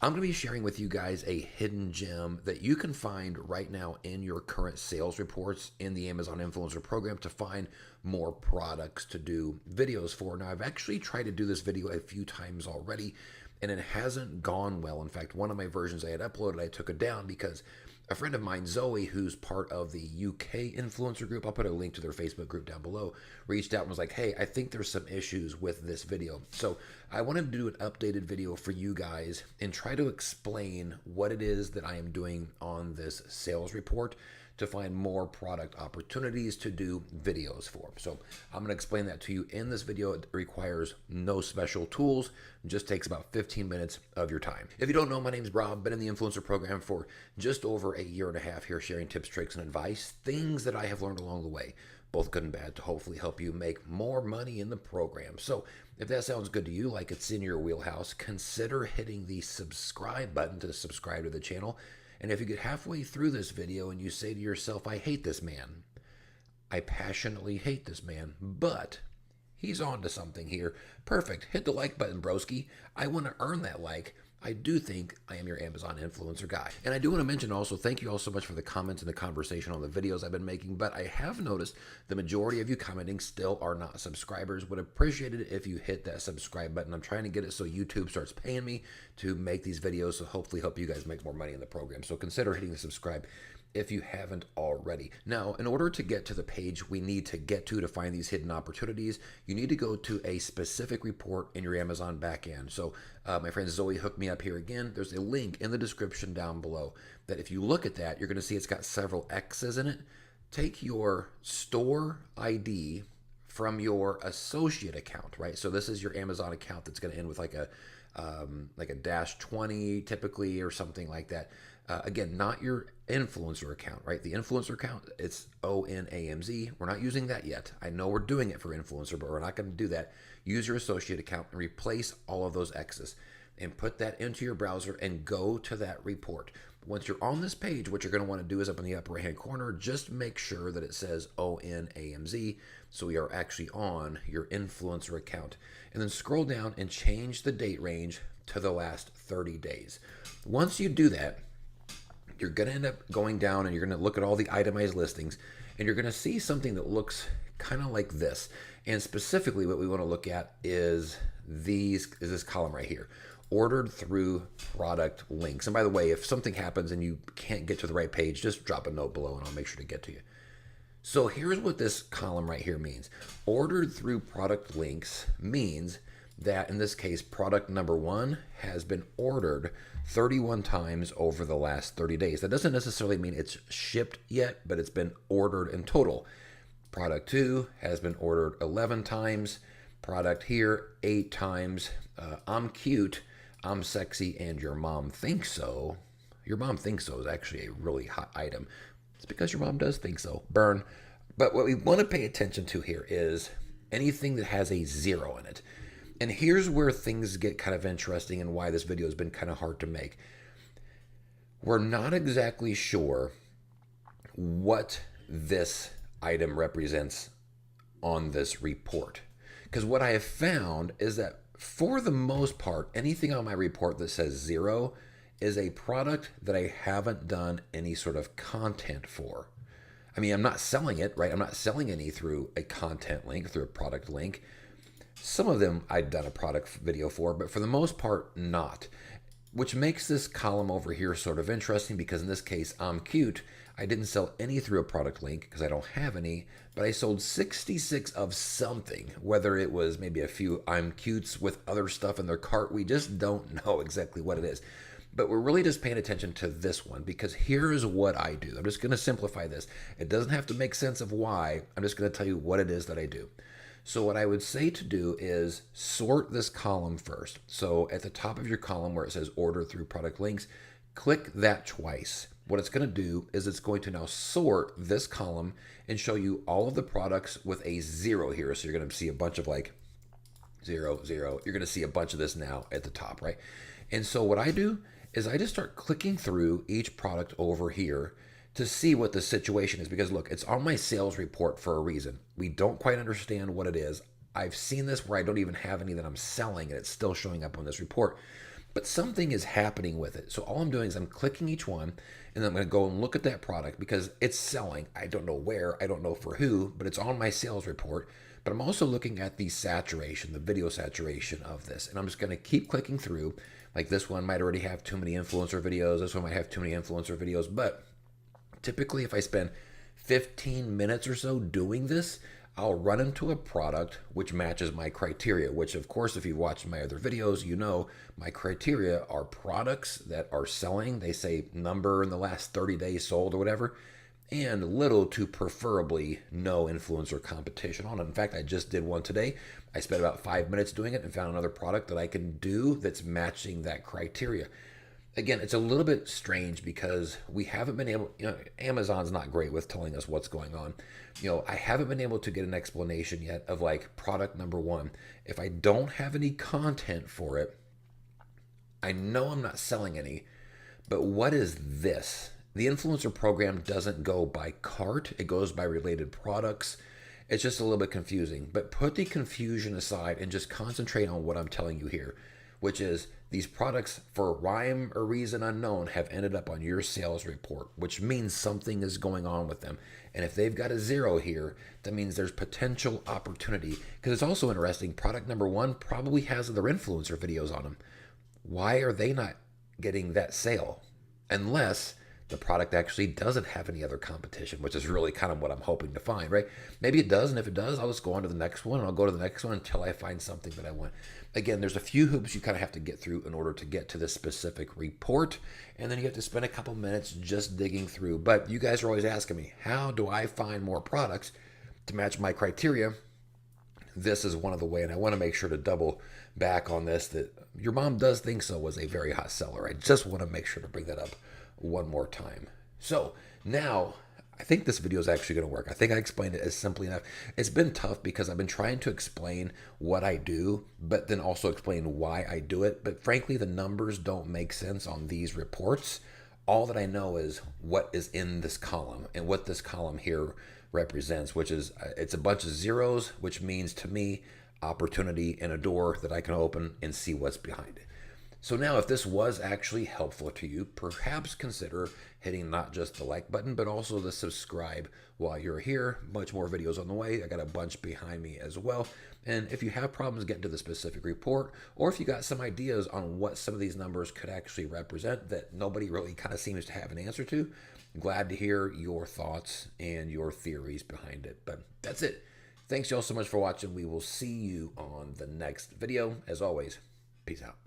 I'm going to be sharing with you guys a hidden gem that you can find right now in your current sales reports in the Amazon Influencer Program to find more products to do videos for. Now, I've actually tried to do this video a few times already, and it hasn't gone well. In fact, one of my versions I had uploaded, I took it down because a friend of mine, Zoe, who's part of the UK influencer group, I'll put a link to their Facebook group down below, reached out and was like, hey, I think there's some issues with this video. So I wanted to do an updated video for you guys and try to explain what it is that I am doing on this sales report to find more product opportunities to do videos for. So I'm going to explain that to you in this video. It requires no special tools. It just takes about 15 minutes of your time. If you don't know, my name is Rob. Been in the influencer program for just over a year and a half here, sharing tips, tricks, and advice, things that I have learned along the way, both good and bad, to hopefully help you make more money in the program. So if that sounds good to you, like it's in your wheelhouse, consider hitting the subscribe button to subscribe to the channel. And if you get halfway through this video and you say to yourself, I hate this man, I passionately hate this man, but he's on to something here. Perfect. Hit the like button, broski. I want to earn that like. I do think I am your Amazon influencer guy. And I do want to mention also, thank you all so much for the comments and the conversation on the videos I've been making, but I have noticed the majority of you commenting still are not subscribers. Would appreciate it if you hit that subscribe button. I'm trying to get it so YouTube starts paying me to make these videos, so hopefully help you guys make more money in the program. So consider hitting the subscribe if you haven't already. Now, in order to get to the page we need to get to find these hidden opportunities, you need to go to a specific report in your Amazon backend. So my friend Zoe hooked me up here again. There's a link in the description down below that if you look at that, you're going to see it's got several X's in it. Take your store ID from your associate account, right? So this is your Amazon account that's going to end with like a -20 typically or something like that. Again, not your influencer account, right? The influencer account, it's ONAMZ. We're not using that yet. I know we're doing it for influencer, but we're not going to do that. Use your associate account and replace all of those X's and put that into your browser and go to that report. Once you're on this page, what you're going to want to do is up in the upper right hand corner, just make sure that it says ONAMZ. So we are actually on your influencer account. And then scroll down and change the date range to the last 30 days. Once you do that, you're going to end up going down and you're going to look at all the itemized listings and you're going to see something that looks kind of like this. And specifically what we want to look at is this column right here, ordered through product links. And by the way, if something happens and you can't get to the right page, just drop a note below and I'll make sure to get to you. So here's what this column right here means. Ordered through product links means that in this case, product number 1 has been ordered 31 times over the last 30 days. That doesn't necessarily mean it's shipped yet, but it's been ordered in total. Product 2 has been ordered 11 times. Product here, 8 times. I'm cute, I'm sexy, and your mom thinks so. Your mom thinks so is actually a really hot item. It's because your mom does think so. Burn. But what we want to pay attention to here is anything that has a 0 in it. And here's where things get kind of interesting and why this video has been kind of hard to make. We're not exactly sure what this item represents on this report. Because what I have found is that for the most part, anything on my report that says 0 is a product that I haven't done any sort of content for. I mean, I'm not selling it, right? I'm not selling any through a content link, through a product link. Some of them I'd done a product video for, but for the most part, not. Which makes this column over here sort of interesting because in this case, I'm cute. I didn't sell any through a product link because I don't have any, but I sold 66 of something, whether it was maybe a few I'm cutes with other stuff in their cart. We just don't know exactly what it is. But we're really just paying attention to this one because here's what I do. I'm just going to simplify this. It doesn't have to make sense of why. I'm just going to tell you what it is that I do. So what I would say to do is sort this column first. So at the top of your column where it says order through product links, click that twice. What it's going to do is it's going to now sort this column and show you all of the products with a 0 here. So you're going to see a bunch of like 0, 0. You're going to see a bunch of this now at the top, right? And so what I do is I just start clicking through each product over here to see what the situation is. Because look, it's on my sales report for a reason. We don't quite understand what it is. I've seen this where I don't even have any that I'm selling and it's still showing up on this report. but something is happening with it. So all I'm doing is I'm clicking each one, and then I'm going to go and look at that product because it's selling. I don't know where, I don't know for who, but it's on my sales report. But I'm also looking at the saturation, the video saturation of this. And I'm just going to keep clicking through. Like this one might already have too many influencer videos. This one might have too many influencer videos. But typically, if I spend 15 minutes or so doing this, I'll run into a product which matches my criteria, which, of course, if you've watched my other videos, you know my criteria are products that are selling. They say number in the last 30 days sold or whatever, and little to preferably no influencer competition on it. In fact, I just did one today. I spent about 5 minutes doing it and found another product that I can do that's matching that criteria. Again, it's a little bit strange because we haven't been able, Amazon's not great with telling us what's going on. I haven't been able to get an explanation yet of like product number one. If I don't have any content for it, I know I'm not selling any, but what is this? The influencer program doesn't go by cart, it goes by related products. It's just a little bit confusing, but put the confusion aside and just concentrate on what I'm telling you here, which is these products, for rhyme or reason unknown, have ended up on your sales report, which means something is going on with them. And if they've got a 0 here, that means there's potential opportunity. Because it's also interesting, product number one probably has other influencer videos on them. Why are they not getting that sale? Unless the product actually doesn't have any other competition, which is really kind of what I'm hoping to find, right? Maybe it does, and if it does, I'll just go on to the next one, and I'll go to the next one until I find something that I want. Again, there's a few hoops you kind of have to get through in order to get to this specific report, and then you have to spend a couple minutes just digging through. But you guys are always asking me, how do I find more products to match my criteria? This is one of the way, and I want to make sure to double back on this, that Your Mom Does Think So was a very hot seller. I just want to make sure to bring that up one more time. So now I think this video is actually going to work. I think I explained it as simply enough. It's been tough because I've been trying to explain what I do, but then also explain why I do it. But frankly, the numbers don't make sense on these reports. All that I know is what is in this column and what this column here represents, which is it's a bunch of zeros, which means to me opportunity and a door that I can open and see what's behind it. So now if this was actually helpful to you, perhaps consider hitting not just the like button, but also the subscribe while you're here. Much more videos on the way. I got a bunch behind me as well. And if you have problems getting to the specific report, or if you got some ideas on what some of these numbers could actually represent that nobody really kind of seems to have an answer to, glad to hear your thoughts and your theories behind it. But that's it. Thanks y'all so much for watching. We will see you on the next video. As always, peace out.